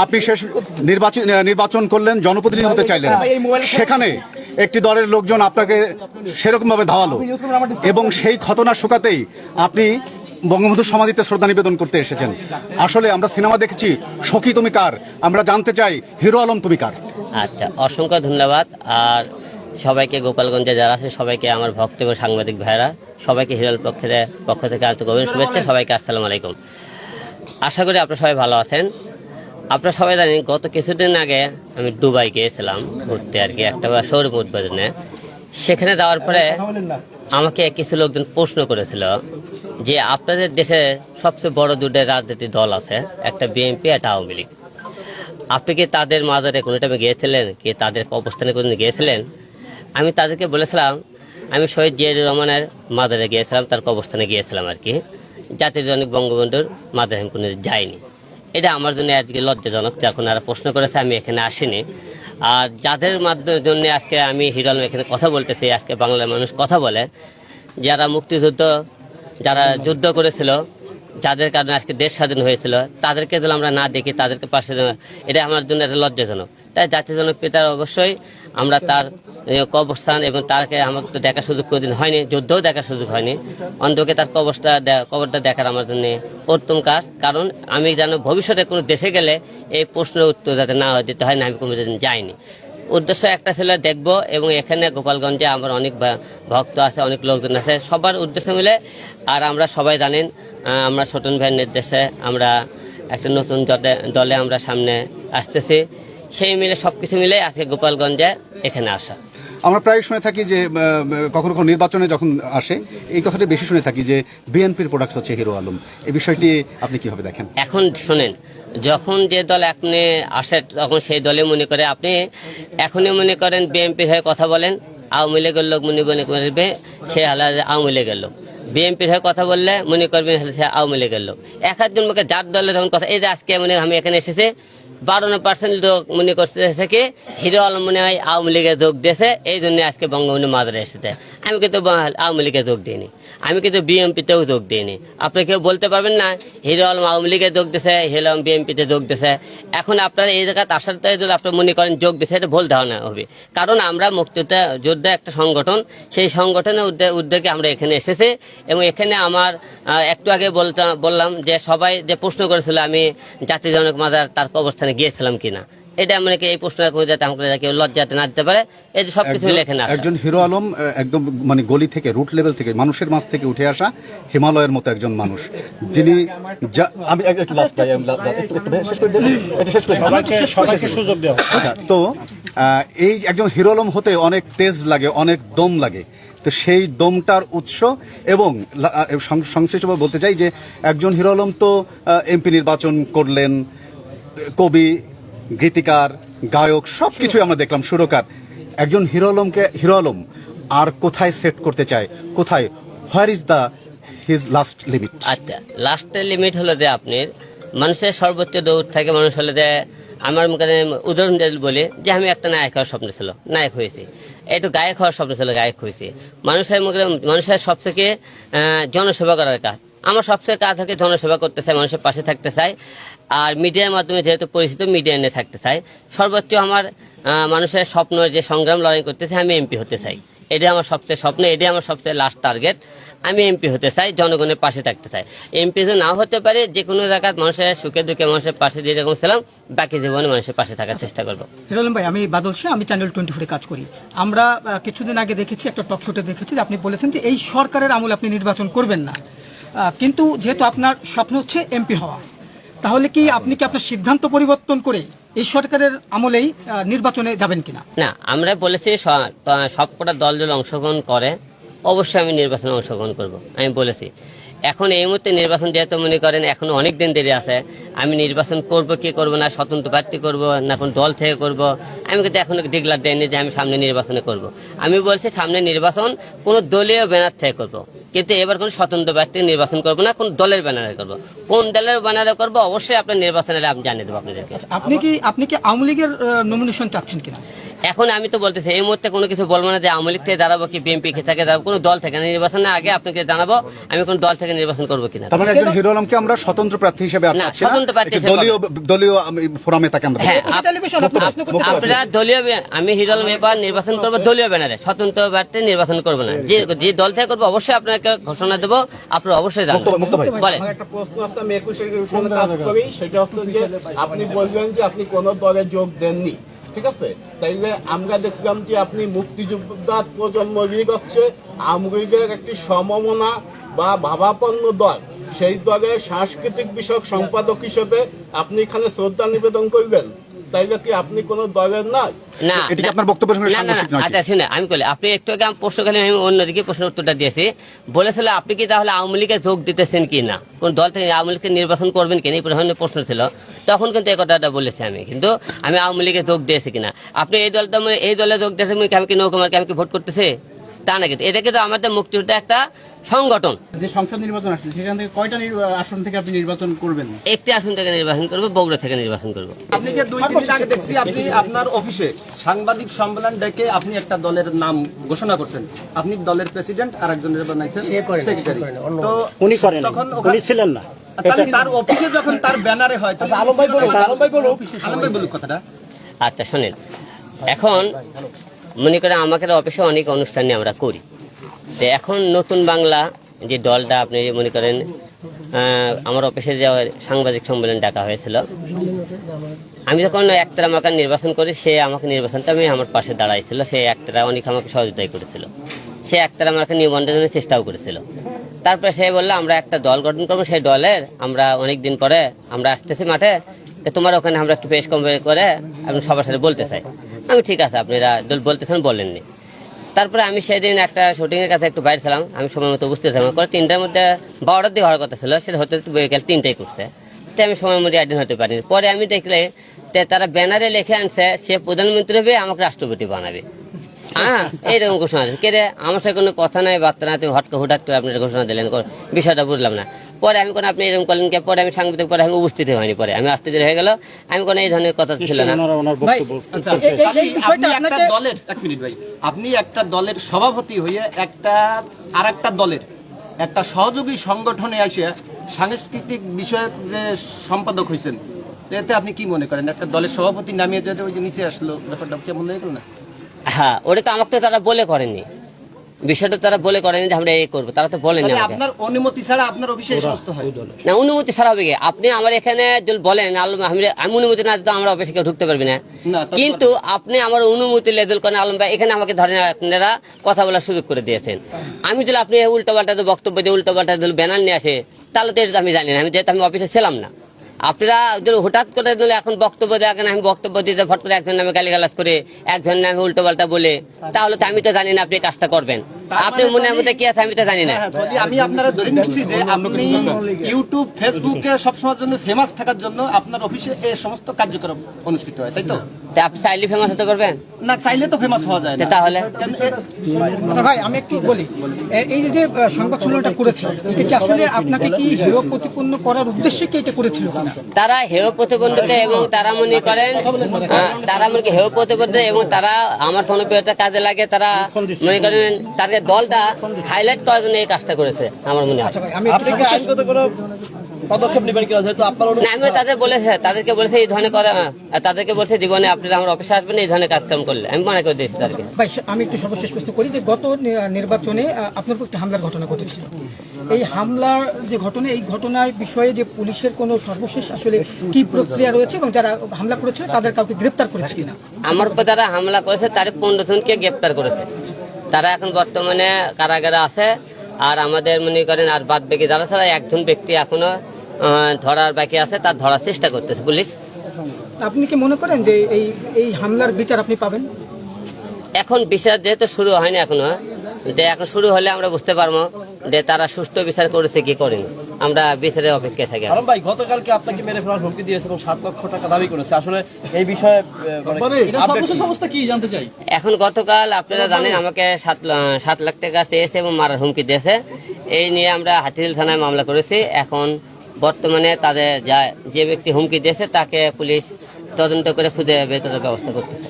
আপনি শেষ নির্বাচন করলেন, জনপ্রতিনিধি হতে চাইলেন, সেখানে একটি দলের লোকজন আপনাকে সেরকম ভাবে ধাওয়ালো এবং সেই ঘটনা শুকাতেই আপনি বঙ্গবন্ধুর সমাধিতে শ্রদ্ধা নিবেদন করতে এসেছেন। আসলে আমরা সিনেমা দেখেছি সখী তুমি কার, আমরা জানতে চাই হিরো আলম তুমি কার। আচ্ছা, অসংখ্য ধন্যবাদ। আর সবাইকে, গোপালগঞ্জে যারা আছে সবাইকে, আমার ভক্ত এবং সাংবাদিক ভাইরা সবাইকে হিরোর পক্ষ থেকে আন্তরিক শুভেচ্ছা। সবাইকে আসসালামু আলাইকুম। আশা করি আপনারা সবাই ভালো আছেন। আপনারা সবাই জানেন গত কিছুদিন আগে আমি দুবাই গিয়েছিলাম ঘুরতে আর কি, একটা শোরুম উদ্বোধনে। সেখানে যাওয়ার পরে আমাকে কিছু লোকজন প্রশ্ন করেছিল যে আপনাদের দেশে সবচেয়ে বড় দুটো রাজনৈতিক দল আছে, একটা বিএনপি, একটা আওয়ামী লীগ। আপনি কি তাদের মাজারে কোনো টাইমে গিয়েছিলেন, কি তাদের অবস্থানে কোনো গিয়েছিলেন? আমি তাদেরকে বলেছিলাম আমি শহীদ জিয়াউর রহমানের মাজারে গিয়েছিলাম, তার কবরস্থানে গিয়েছিলাম আর কি। জাতির জনক বঙ্গবন্ধুর মাজারে আমি কোনো যাইনি। এটা আমার জন্য আজকে লজ্জাজনক। যখন আর প্রশ্ন করেছে আমি এখানে আসিনি। আর যাদের মাধ্যমের জন্য আজকে আমি হিরো আলম এখানে কথা বলতেছি, আজকে বাংলার মানুষ কথা বলে, যারা মুক্তিযুদ্ধ, যারা যুদ্ধ করেছিল, যাদের কারণে আজকে দেশ স্বাধীন হয়েছিল, তাদেরকে যদি আমরা না দেখি, তাদেরকে পাশে, এটা আমার জন্য একটা লজ্জাজনক। তাই জাতির জনক পিতার অবশ্যই আমরা তার কবরস্থান এবং তাকে আমাকে তো দেখার সুযোগ কোনোদিন হয়নি, যুদ্ধও দেখার সুযোগ হয়নি। অন্ধকে তার কবরটা দেখার আমার জন্য উত্তম কাজ। কারণ আমি যেন ভবিষ্যতে কোনো দেশে গেলে এই প্রশ্নের উত্তর যাতে না দিতে হয় না, আমি কোনোদিন যাইনি। উদ্দেশ্য একটা ছিল দেখবো, এবং এখানে গোপালগঞ্জে আমার অনেক ভক্ত আছে, অনেক লোকজন আছে, সবার উদ্দেশ্য মিলে। আর আমরা সবাই জানেন আমরা ছোটন ভাইয়ের নির্দেশে আমরা একটা নতুন দলে আমরা সামনে আসতেছি। সেই মিলে সবকিছু মিলে আজকে গোপালগঞ্জে এখানে আসা। আমরা প্রায় শুনে থাকি যে কখনো কখনো নির্বাচনে যখন আসে এই কথাটা বেশি শুনে থাকি যে বিএনপির প্রোডাক্ট হচ্ছে হিরো আলম। এই বিষয়টি আপনি কিভাবে দেখেন? এখন শোনেন, যখন যে দল আপনি আসে তখন সেই দলে মনে করে, আপনি এখনই মনে করেন বিএনপির হয়ে কথা বলেন, আওয়ামী লীগের লোক মনে করবে সে হালা আওয়ামী লীগের লোক, বিএনপির হয়ে কথা বললে মনে করবেন সে আওয়ামী লীগের লোক। এক একজন মুখে যার দলের তখন কথা, এই যে আজকে মনে আমি এখানে এসেছে 52% লোক মনে করতে থেকে হিরো আলম মনে হয় আওয়ামী লীগে যোগ দিয়েছে, এই জন্য আজকে বঙ্গবন্ধু মাজারে এসেছে। আমি কিন্তু আওয়ামী লীগে যোগ দিইনি, আমি কিন্তু বিএনপিতেও যোগ দিইনি। আপনি কেউ বলতে পারবেন না হিরো আলম আওয়ামী লীগে যোগ দিয়েছে, হিরো আলম বিএনপিতে যোগ দিয়েছে। এখন আপনারা এই জায়গায় আসার যদি আপনি মনে করেন যোগ দিয়েছে, এটা ভুল ধারণা হবে। কারণ আমরা মুক্তিযোদ্ধা একটা সংগঠন, সেই সংগঠনের উদ্যোগে আমরা এখানে এসেছি। এবং এখানে আমার একটু আগে বললাম যে সবাই যে প্রশ্ন করেছিল আমি জাতির জনক মাজার তার অবস্থানে গিয়েছিলাম কিনা, এটা মানে কি এই প্রশ্নের করে যাতে আমাকে কেউ লজ্জাতে না দিতে পারে, এই যে সবকিছু লেখেন। একজন হিরো আলম একদম মানে গলি থেকে, রুট লেভেল থেকে, মানুষের মাঝ থেকে উঠে আসা হিমালয়ের মতো একজন মানুষ, যিনি আমি একটু লাস্ট সুযোগ দেওয়া। তো এই একজন হিরো আলম হতে অনেক তেজ লাগে, অনেক দম লাগে। তো সেই দমটার উৎস, এবং সংশ্লিষ্টভাবে বলতে চাই যে একজন হিরো আলম তো এমপি নির্বাচন করলেন, কবি, গীতিকার, গায়ক, সবকিছুই আমরা দেখলাম, সুরকার। একজন হিরো আলম আর কোথায় সেট করতে চায়, কোথায়, where is the his last limit? আচ্ছা, লাস্টের লিমিট হলো যে আপনার মানুষের সর্বোচ্চ দৌড় থাকে। মানুষ হলে যে আমার মুখে উদাহরণ বলে যে আমি একটা নায়ক হওয়ার স্বপ্ন ছিল, নায়ক হয়েছি, একটু গায়ক হওয়ার স্বপ্ন ছিল, গায়ক হয়েছি। মানুষের মুখে মানুষের সব থেকে জনসেবা করার কাজ, আমার সবচেয়ে কাজ থাকে জনসেবা করতে চাই, মানুষের পাশে থাকতে চাই। আর মিডিয়ার মাধ্যমে যেহেতু পরিচিত, মিডিয়া নিয়ে থাকতে চাই। সর্বোচ্চ আমার মানুষের স্বপ্ন যে সংগ্রাম লড়াই করতে চাই, আমি এমপি হতে চাই। এটাই আমার সবচেয়ে স্বপ্ন, এটাই আমার সবচেয়ে লাস্ট টার্গেট। আমি এমপি হতে চাই, জনগণের পাশে থাকতে চাই। এমপি যদি নাও হতে পারে, যে কোনো জায়গায় মানুষের সুখে দুঃখে মানুষের পাশে যেরকম ছিলাম, বাকি জীবনে মানুষের পাশে থাকার চেষ্টা করবো। হিরো আলম ভাই, আমি বাদল শাহ, আমি চ্যানেল 24 কাজ করি। আমরা কিছুদিন আগে দেখেছি, একটা টক শোতে দেখেছি যে আপনি বলেছেন যে এই সরকারের আমলে আপনি নির্বাচন করবেন না, কিন্তু যেহেতু আপনার স্বপ্ন হচ্ছে এমপি হওয়া, তাহলে কি আপনি আপনার সিদ্ধান্ত পরিবর্তন করে এই সরকারের আমলেই নির্বাচনে যাবেন কিনা? না, আমরা বলেছি সবকটা দল যদি অংশগ্রহণ করে অবশ্যই আমি নির্বাচনে অংশগ্রহণ করব, আমি বলেছি। এখন এই মুহূর্তে নির্বাচন যেহেতু মনে করেন এখনো অনেক দিন দেরি আছে, আমি নির্বাচন করব কি করব না, স্বতন্ত্র প্রার্থী করব না কোন দল থেকে করব, আমি কিন্তু এখনো ডিক্লার দেয়নি যে আমি সামনে নির্বাচনে করব। আমি বলছি সামনে নির্বাচন কোনো দলীয় ব্যানার থেকে করব, কিন্তু এবার কোনো স্বতন্ত্র প্রার্থী নির্বাচন করবো না, কোন দলের ব্যানারে করব। কোন দলের ব্যানারে করবো অবশ্যই আপনার নির্বাচনে আমি জানিয়ে দেবো আপনাদেরকে। আপনি কি আওয়ামী লীগের নমিনেশন চাচ্ছেন কিনা? এখন আমি তো বলতেছি এই মুহূর্তে কোনো কিছু বলবো না যে আওয়ামী লীগ থেকে দাঁড়াবো কি বিএনপি থেকে দাঁড়াবো, কোনো দল থেকে নির্বাচনের আগে আপনাকে জানাবো আমি কোন দল থেকে নির্বাচন করবো কিনা। তার মানে একজন হিরো আলমকে আমরা স্বতন্ত্র প্রার্থী হিসেবে না, স্বতন্ত্র স্বতন্ত্র প্রার্থী একটি দলীয় ফোরামে তাকে আমরা হ্যাঁ, সেটা বিষয় না, আপনি প্রশ্ন করতে পারেন। আপনারা আমি হিরো আলম এবার নির্বাচন করবো দলীয় ব্যানারে, স্বতন্ত্র প্রার্থী নির্বাচন করবো না। যে দল থেকে করবো অবশ্যই আপনাকে ঘোষণা দেবো, আপনারা অবশ্যই জানবেন। মুক্ত ভাই বলেন। আমার একটা প্রশ্ন আছে, আমি 21-এর রেজলিউশনে কাজ করি, সেটা হচ্ছে যে আপনি বলবেন যে আপনি কোনো দলে যোগ দেননি, ঠিক আছে? তাইলে আমরা দেখলাম যে আপনি মুক্তিযোদ্ধা প্রজন্ম লীগ হচ্ছে আওয়ামী লীগের একটি সমমনা বা ভাবাপন্ন দল, সেই দলের সাংস্কৃতিক বিষয়ক সম্পাদক হিসেবে আপনি এখানে শ্রদ্ধা নিবেদন করবেন, তাইলে কি আপনি কোনো দলের না? না, এটা কি আপনার বক্তব্যের সঙ্গে না, না, সাংঘর্ষিক নয় কি? আচ্ছা শুনে আমি বলি, আপনি একটু আগে প্রশ্ন করলেন, আমি অন্যদিকে প্রশ্নের উত্তরটা দিয়েছি। বলেছিল আপনি কি তাহলে আওয়ামী লীগে যোগ দিতেছেন কি না, কোন দল থেকে আওয়ামী লীগকে নির্বাচন করবেন কিনা, এই ধরনের প্রশ্ন ছিল। তখন কিন্তু এই কথাটা বলেছি আমি, কিন্তু আমি আওয়ামী লীগে যোগ দিয়েছি কিনা। আপনি এই দলে যোগ দিয়েছেন, আমি কি নৌকুমারকে আমি কি ভোট করতেছি তা না, কিন্তু এটা কিন্তু আমাদের মুক্তিযুদ্ধ একটা সংগঠন। যে সংসদ নির্বাচন আসছে সেখান থেকে কয়টা আসন থেকে আপনি নির্বাচন করবেন? একটি আসন থেকে নির্বাচন করবো, বগুড়া থেকে নির্বাচন করবো। আপনি যে 2-3 দিন আগে দেখছি আপনি আপনার অফিসে সাংবাদিক সম্মেলন ডেকে আপনি একটা দলের নাম ঘোষণা করছেন, আপনি দলের প্রেসিডেন্ট আর একজনের বানাইছেন সেক্রেটারি। তো উনি করেন, তখন উনি ছিলেন না। তাহলে তার অফিসে যখন তার ব্যানারে হয় তখন আলম ভাই বলুক কথাটা। আচ্ছা শোনেন, এখন মনে করেন আমাকে অফিসে অনেক অনুষ্ঠান আমরা করি, তো এখন নতুন বাংলা যে দলটা আপনি মনে করেন আমার অফিসে যে সাংবাদিক সম্মেলন ডাকা হয়েছিল, আমি যখন একতারা আমাকে নির্বাচন করি, সে আমাকে নির্বাচনটা আমি আমার পাশে দাঁড়াইছিল, সে একতারা অনেক আমাকে সহযোগিতা করেছিল, সে একতারা আমাকে নিবন্ধনের চেষ্টাও করেছিল। তারপরে সে বললো আমরা একটা দল গঠন করবো, সেই দলের আমরা অনেক দিন পরে আমরা আসতেছি মাঠে, তো তোমার ওখানে আমরা একটু প্রেস কনফারেন্স করে আমি সবার সাথে বলতে চাই। আমি ঠিক আছে, আপনারা বলতেছেন বলেননি। তারপরে আমি সেদিন একটা শুটিংয়ের কাছে একটু বাইরে ছিলাম, আমি সময় মতো বুঝতে ছিলাম, 3টার মধ্যে 12টার দিকে হওয়ার কথা ছিল, সেটা হতে বিকেল 3টায় করছে, তো আমি সময় মতো একদিন হতে পারিনি। পরে আমি দেখলে তারা ব্যানারে লিখে আনছে সে প্রধানমন্ত্রী হবে, আমাকে রাষ্ট্রপতি বানাবে। হ্যাঁ, এইরকম ঘোষণা দিলেন। কে রে, আমার সাথে কোনো কথা নাই, বার্তা নাই, তুমি হুটহাট করে আপনার ঘোষণা দিলেন, বিষয়টা বুঝলাম না। পরে আমি আপনি এরকম করলেন কে? পরে আমি সাংবাদিক, পরে আমি উপস্থিত হয়নি, পরে আমি আসতে দেরি হয়ে গেল, আমি কোনো এই ধরনের কথা ছিল না। ভাই, আচ্ছা, এই বিষয়টা আপনি একটা আপনাকে দলের, এক মিনিট ভাই, আপনি একটা দলের সভাপতি হয়ে আরেকটা দলের একটা সহযোগী সংগঠনে আসিয়া সাংস্কৃতিক বিষয়ের যে সম্পাদক হয়েছেন, এতে আপনি কি মনে করেন? একটা দলের সভাপতি নামিয়ে যদি ওই যে নিচে আসলো, ব্যাপারটা কেমন হয়ে গেল না? হ্যাঁ, ওটা তো আমাকে তো তারা বলে করেনি, বিষয়টা তারা বলে করেনি যে আমরা এই করবো, তারা তো বলেনি মানে আমাকে। আপনার অনুমতি ছাড়া আপনার অফিসে এই সমস্ত হয়? না, অনুমতি ছাড়া হবে কি? আপনি আমার এখানে যদি বলেন আমি অনুমতি না দিতে আমরা অফিসে কেউ ঢুকতে পারবি না, না, তা তো কিন্তু আপনি আমার অনুমতি লেদুল করেন আলম ভাই, এখানে আমাকে ধরেন আপনারা কথা বলার সুযোগ করে দিয়েছেন। আমি যদি আপনি উল্টো পাল্টা বক্তব্য দিয়ে উল্টো পাল্টা ব্যানার নিয়ে আসে, তাহলে তো এটা আমি জানি না, আমি যেহেতু আমি অফিসে ছিলাম না। আপনারা যদি হঠাৎ করে দিলে এখন বক্তব্য দেখেন, আমি বক্তব্য দিতে ফট করে একজন নামে গালিগালাজ করে, একজন নামে উল্টো পাল্টা বলে, তাহলে তো আমি তো জানি না আপনি এই কাজটা করবেন। আপনি মনের মধ্যে কি আছে আমি তো জানি না। আমি আপনারা ধরে নিচ্ছি যে আপনি ইউটিউব ফেসবুকে সবসময়ের জন্য ফেমাস থাকার জন্য আপনার অফিসে এই সমস্ত কার্যক্রম অনুষ্ঠিত হয়, তাই তো? তা আপনি চাইলে ফেমাস হতে পারবেন না, চাইলে তো ফেমাস হওয়া যায় না। তাহলে আচ্ছা ভাই, আমি একটু বলি, এই যে সংবাদ সম্মেলনটা করেছিল, এটা কি আসলে আপনাকে কি হেয় প্রতিপন্ন করার উদ্দেশ্যে কি এটা করেছিল কিনা? তারা হেয় প্রতিবন্ধতা এবং তারা মনে করেন তারা মনে হেয় প্রতিবন্ধতা এবং তারা আমার জনপ্রিয়তা কাজে লাগে, তারা মনে করেন তাদের দলটা হাইলাইট করার জন্য এই কাজটা করেছে আমার মনে হয়। আচ্ছা ভাই, আমি একটু আইনগত কোনো পদক্ষেপ নেবেন কিনা, যেহেতু আপনার না, আমি তাদেরকে বলেছে এই ধরনের করা, তাদেরকে বলছে জীবনে আপনারা আমার অফিসে আসবেন এই ধরনের কাজকাম করলে, আমি মনে করে দিয়েছি তাদেরকে। ভাই, আমি একটু সর্বশেষ প্রশ্ন করি যে গত নির্বাচনে আপনার উপর একটি হামলার ঘটনা ঘটেছিল, এই হামলার যে ঘটনা, এই ঘটনার বিষয়ে যে পুলিশের কোনো সর্বশেষ আসলে কি প্রক্রিয়া রয়েছে এবং যারা হামলা করেছিল তাদের কাউকে গ্রেপ্তার করেছে কিনা? আমার উপর যারা হামলা করেছে তার 15 জনকে গ্রেপ্তার করেছে, তারা এখন বর্তমানে কারাগারে আছে। আর আমাদের মনে করেন আর বাদ বাকি যারা ছাড়া একজন ব্যক্তি এখনো ধরার বাকি আছে, তার ধরার চেষ্টা করতেছে পুলিশ। আপনি কি মনে করেন যে এই হামলার বিচার আপনি পাবেন? এখন বিচার যেহেতু শুরু হয়নি এখনো, যে এখন শুরু হলে আমরা বুঝতে পারবো যে তারা সুষ্ঠু বিচার করেছে কি করেনি, আমরা বিচারের অপেক্ষায় থাকি। আলম ভাই, গতকালকে আপনাকে মেরে ফেলার হুমকি দিয়েছে এবং 7 লক্ষ টাকা দাবি করেছে, আসলে এই বিষয়ে সর্বশেষ অবস্থা কি জানতে চাই? এখন গতকাল আপনারা জানেন আমাকে 7 লাখ টাকা চেয়েছে এবং মারার হুমকি দিয়েছে, এই নিয়ে আমরা হাতিঝিল থানায় মামলা করেছি। এখন বর্তমানে তাদের যে ব্যক্তি হুমকি দিয়েছে তাকে পুলিশ তদন্ত করে খুঁজে বের করার ব্যবস্থা করতেছে।